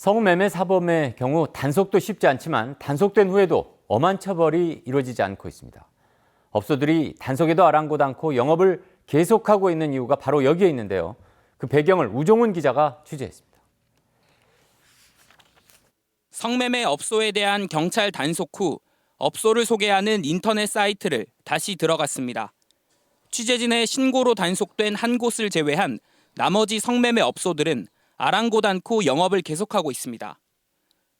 성매매 사범의 경우 단속도 쉽지 않지만 단속된 후에도 엄한 처벌이 이루어지지 않고 있습니다. 업소들이 단속에도 아랑곳 않고 영업을 계속하고 있는 이유가 바로 여기에 있는데요. 그 배경을 우종훈 기자가 취재했습니다. 성매매 업소에 대한 경찰 단속 후 업소를 소개하는 인터넷 사이트를 다시 들어갔습니다. 취재진의 신고로 단속된 한 곳을 제외한 나머지 성매매 업소들은 아랑곳 않고 영업을 계속하고 있습니다.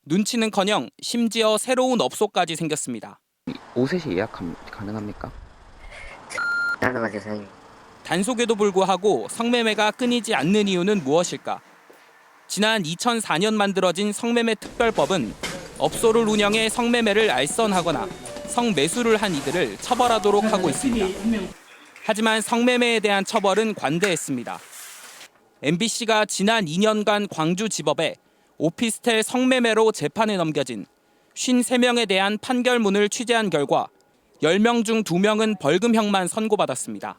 눈치는커녕 심지어 새로운 업소까지 생겼습니다. 5셋이 예약 가능합니까? 가능하죠, 사장님. 단속에도 불구하고 성매매가 끊이지 않는 이유는 무엇일까? 지난 2004년 만들어진 성매매 특별법은 업소를 운영해 성매매를 알선하거나 성매수를 한 이들을 처벌하도록 하고 있습니다. 하지만 성매매에 대한 처벌은 관대했습니다. MBC가 지난 2년간 광주지법에 오피스텔 성매매로 재판에 넘겨진 53명에 대한 판결문을 취재한 결과 10명 중 2명은 벌금형만 선고받았습니다.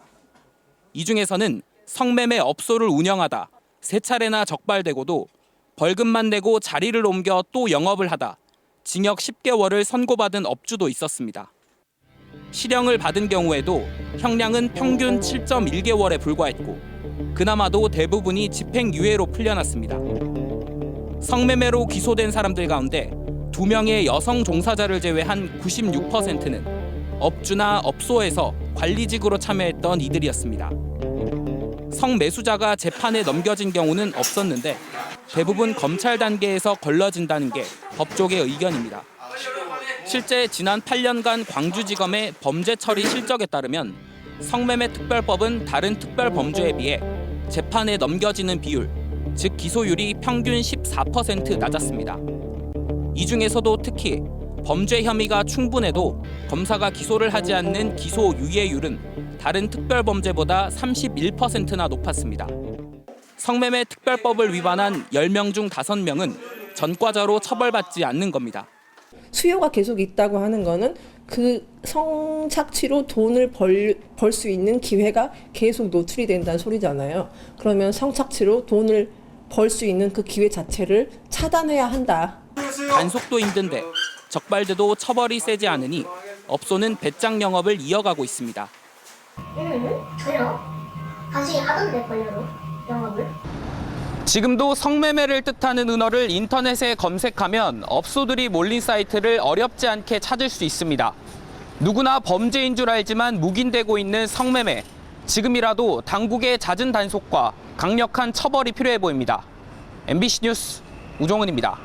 이 중에서는 성매매 업소를 운영하다 3차례나 적발되고도 벌금만 내고 자리를 옮겨 또 영업을 하다 징역 10개월을 선고받은 업주도 있었습니다. 실형을 받은 경우에도 형량은 평균 7.1개월에 불과했고 그나마도 대부분이 집행유예로 풀려났습니다. 성매매로 기소된 사람들 가운데 2명의 여성 종사자를 제외한 96%는 업주나 업소에서 관리직으로 참여했던 이들이었습니다. 성매수자가 재판에 넘겨진 경우는 없었는데 대부분 검찰 단계에서 걸러진다는 게 법조계 의견입니다. 실제 지난 8년간 광주지검의 범죄 처리 실적에 따르면 성매매 특별법은 다른 특별범죄에 비해 재판에 넘겨지는 비율, 즉 기소율이 평균 14% 낮았습니다. 이 중에서도 특히 범죄 혐의가 충분해도 검사가 기소를 하지 않는 기소 유예율은 다른 특별범죄보다 31%나 높았습니다. 성매매 특별법을 위반한 10명 중 5명은 전과자로 처벌받지 않는 겁니다. 수요가 계속 있다고 하는 거는 그 성착취로 돈을 벌 수 있는 기회가 계속 노출이 된다는 소리잖아요. 그러면 성착취로 돈을 벌 수 있는 그 기회 자체를 차단해야 한다. 단속도 힘든데 적발돼도 처벌이 세지 않으니 업소는 배짱 영업을 이어가고 있습니다. 저요? 당신이 하던데걸요 영업을? 지금도 성매매를 뜻하는 은어를 인터넷에 검색하면 업소들이 몰린 사이트를 어렵지 않게 찾을 수 있습니다. 누구나 범죄인 줄 알지만 묵인되고 있는 성매매. 지금이라도 당국의 잦은 단속과 강력한 처벌이 필요해 보입니다. MBC 뉴스 우종훈입니다.